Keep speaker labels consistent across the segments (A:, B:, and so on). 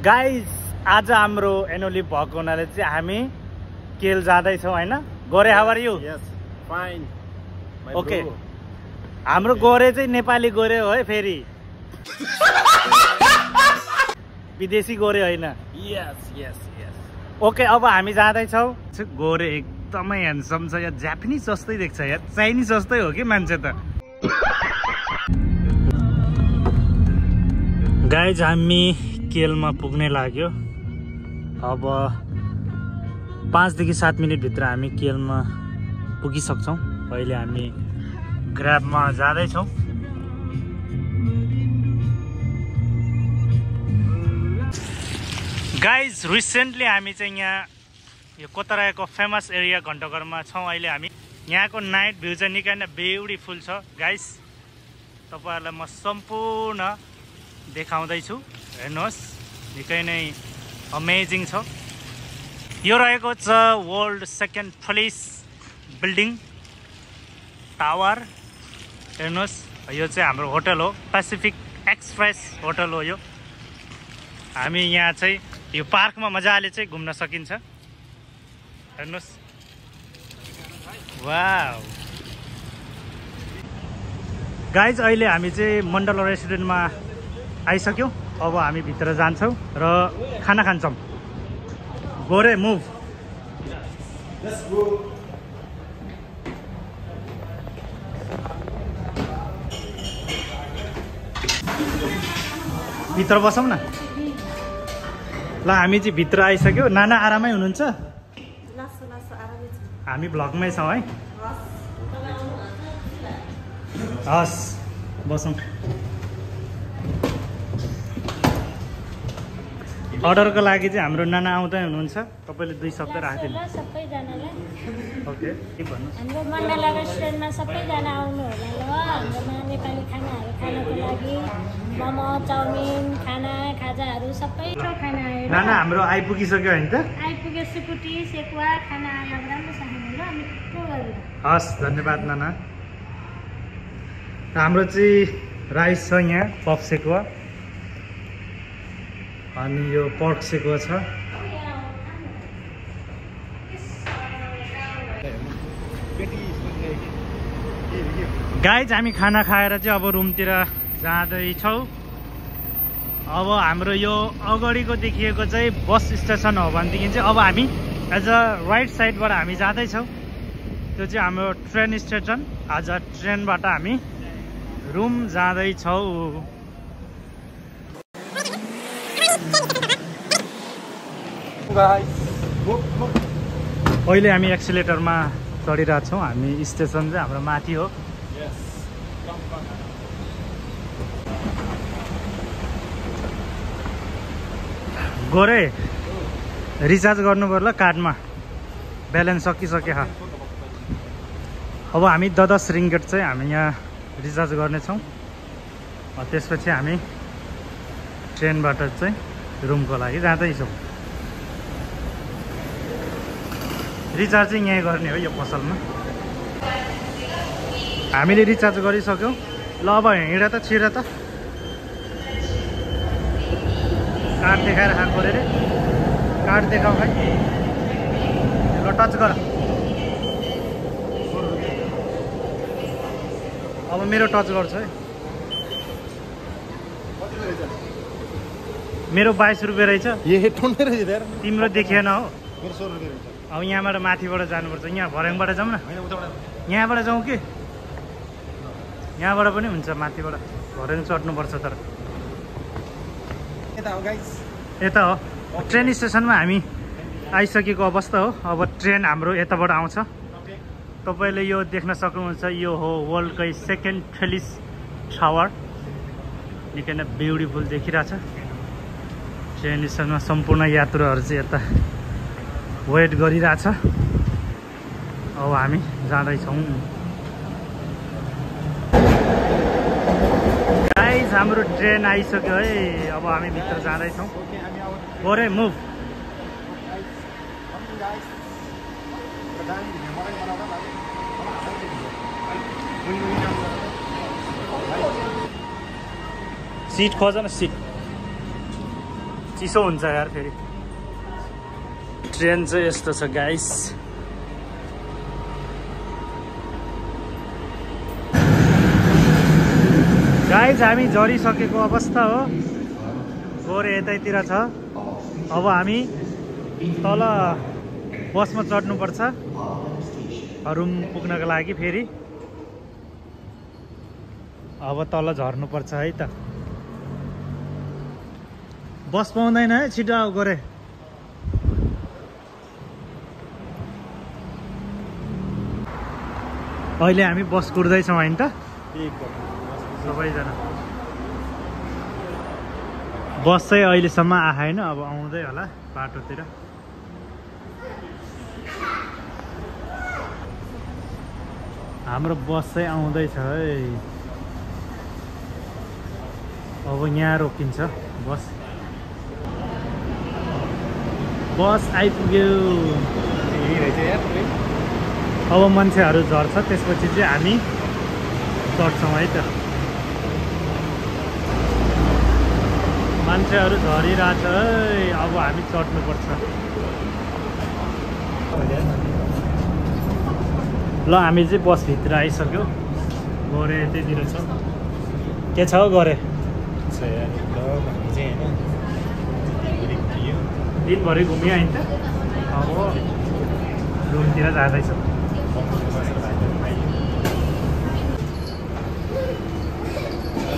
A: Guys आज हाम्रो annually भएको हुनाले चाहिँ हामी केल जाँदैछौँ होइन। Gore how are you?
B: Yes fine
A: okay हाम्रो गोरे चाहिँ नेपाली गोरे हो है, फेरि विदेशी गोरे होइन।
B: यस यस यस
A: ओके अब हामी जाँदैछौँ। गोरे एकदमै ह्यान्डसम छ, या जापानिज जस्तै देख्छ, या चाइनिज जस्तै हो कि मान्छे त। गाइज हामी केलमा पुग्ने लाग्यो। अब 5 देखि 7 मिनटभित्र हामी केलमा पुगिसक्छौँ। अहिले हामी ग्र्याबमा जाँदैछौँ। गाइज रिसेन्टली हामी चाहिँ यहाँ यो कोतराको फेमस एरिया घण्टघरमा छौँ। अहिले हामी यहाँको नाइट भ्यू चाहिँ निकै नै ब्युटिफुल छ। गाइज तपाईँहरूलाई म सम्पूर्ण देखाउँदैछु, हेर्नुहोस् निकै नै अमेजिङ छ। यो रहेको छ world second police building tower, हेर्नुहोस्। यो चाहिँ हाम्रो होटल हो, पेसिफिक एक्सप्रेस होटल हो यो। हामी यहाँ चाहिँ यो पार्कमा मजाले चाहिँ घुम्न सकिन्छ, हेर्नुहोस्। वाउ गाइज अहिले हामी चाहिँ मण्डल रेस्टुरेन्टमा आइसक्यौँ। अब हामी भित्र जान्छौँ र खाना खान्छौँ। गोरे मुभ। भित्र बसौँ न। ल हामी चाहिँ भित्र आइसक्यो। नाना आरामै हुनुहुन्छ? हामी भ्लगमै छौँ है। हस् बसौँ। अर्डरको लागि चाहिँ हाम्रो नाना आउँदै हुनुहुन्छ। तपाईँले 2 शब्द राखिदिनु
C: सबैजनालाई।
A: ओके के भन्नु?
C: हाम्रो मण्डला रेस्टुरेन्टमा सबैजना आउनु होला ल। हाम्रोमा नेपाली खानाहरू खानको लागि मोमो, चाउमिन, खाना खाजाहरू सबै खाना
A: नाना हाम्रो आइपुगिसक्यो होइन त?
C: आइपुग्यो। सुकुटी सेकुवा खाना आगाम राम्रो छ खानु ल, मिठो गरेर।
A: हस् धन्यवाद नाना। हाम्रो चाहिँ राइस छ यहाँ, पफ सेकुवा, अनि यो पर्क सेकुवा छ। गाइज हामी खाना खाएर चाहिँ अब रुमतिर जाँदैछौँ। अब हाम्रो यो अगाडिको देखिएको चाहिँ बस स्टेसन हो भनेदेखि चाहिँ अब हामी एज अ राइट साइडबाट हामी जाँदैछौँ। त्यो चाहिँ हाम्रो ट्रेन स्टेसन। आज ट्रेनबाट हामी रुम जाँदैछौँ। अहिले हामी एक्सिलेटरमा चढिरहेको छौँ। हामी स्टेसन चाहिँ हाम्रो माथि हो। गोरे रिचार्ज गर्नु पर्ला कार्डमा, ब्यालेन्स सकिसक्यो। अब हामी 10 रिङ्गेट चाहिँ हामी यहाँ रिचार्ज गर्नेछौँ। त्यसपछि हामी ट्रेनबाट चाहिँ रुमको लागि जाँदैछौँ। रिचार्ज चाहिँ यहीँ गर्ने हो, यो पसलमा। हामीले रिचार्ज गरिसक्यौँ। ल अब हिँड त, छिर त। कार्ड देखाएर खाएको अरे रे। कार्ड देखाऊ भाइ। ल टच गर। अब मेरो टच गर्छ है। मेरो 22 रुपियाँ रहेछ। तिम्रो देखिएन हो? अब यहाँबाट माथिबाट जानुपर्छ। यहाँ भर्याङबाट जाउँ न। यहाँबाट जाउँ कि यहाँबाट पनि हुन्छ, माथिबाट भर्याङ चढ्नुपर्छ। तर यता हो ट्रेन स्टेसनमा हामी आइसकेको अवस्था हो। अब ट्रेन हाम्रो यताबाट आउँछ। तपाईँले यो देख्न सक्नुहुन्छ, यो हो वर्ल्डकै सेकेन्ड पुलिस टावर। निकै नै ब्युटिफुल देखिरहेछ। ट्रेन स्टेसनमा सम्पूर्ण यात्रुहरू चाहिँ यता वेट गरिरहेछ। अब हामी जाँदैछौँ। गाइस हाम्रो ट्रेन आइसक्यो है। अब हामी भित्र जाँदैछौँ। गोरे मुभ। सिट खोज न, सिट चिसो हुन्छ यार फेरि। ट्रेन चाहिँ यस्तो छ गाइस। गाइस हामी झरिसकेको अवस्था हो। गोरे यतैतिर छ। अब हामी तल बसमा चढ्नुपर्छ रुम पुग्नको लागि। फेरि अब तल झर्नुपर्छ है त। बस पाउँदैन है, छिटो आऊ गोरे। अहिले हामी बस कुर्दैछौँ होइन त सबैजना। बस चाहिँ अहिलेसम्म आएन, अब आउँदै होला बाटोतिर। हाम्रो बस चाहिँ आउँदैछ है। अब यहाँ रोकिन्छ बस। बस आइपुग्यो। अब मान्छेहरू झर्छ, त्यसपछि चाहिँ हामी चढ्छौँ है त। मान्छेहरू झरिरहेछ है। अब हामी चढ्नुपर्छ। ल हामी चाहिँ बसभित्र आइसक्यो। गरे यतैतिर छ। के छ गरे? दिनभरि घुम्यो होइन त। अब रुमतिर जाँदैछ।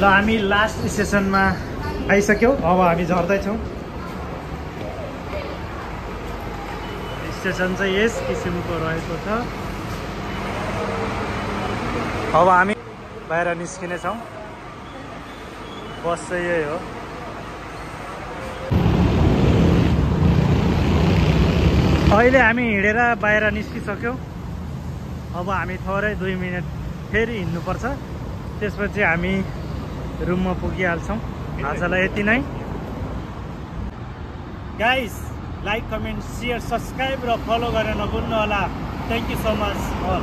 A: ल हामी लास्ट स्टेसनमा आइसक्यौँ। अब हामी झर्दैछौँ। स्टेसन चाहिँ यस किसिमको रहेको छ। अब हामी बाहिर निस्किनेछौँ। बस चाहिँ यही हो। अहिले हामी हिँडेर बाहिर निस्किसक्यौँ। अब हामी थोरै 2 मिनट फेरि हिँड्नुपर्छ। त्यसपछि हामी रुममा पुगिहाल्छौँ। आजलाई यति नै। Guys like comment share subscribe र फलो गर्न नभुल्नु होला। Thank you so much all.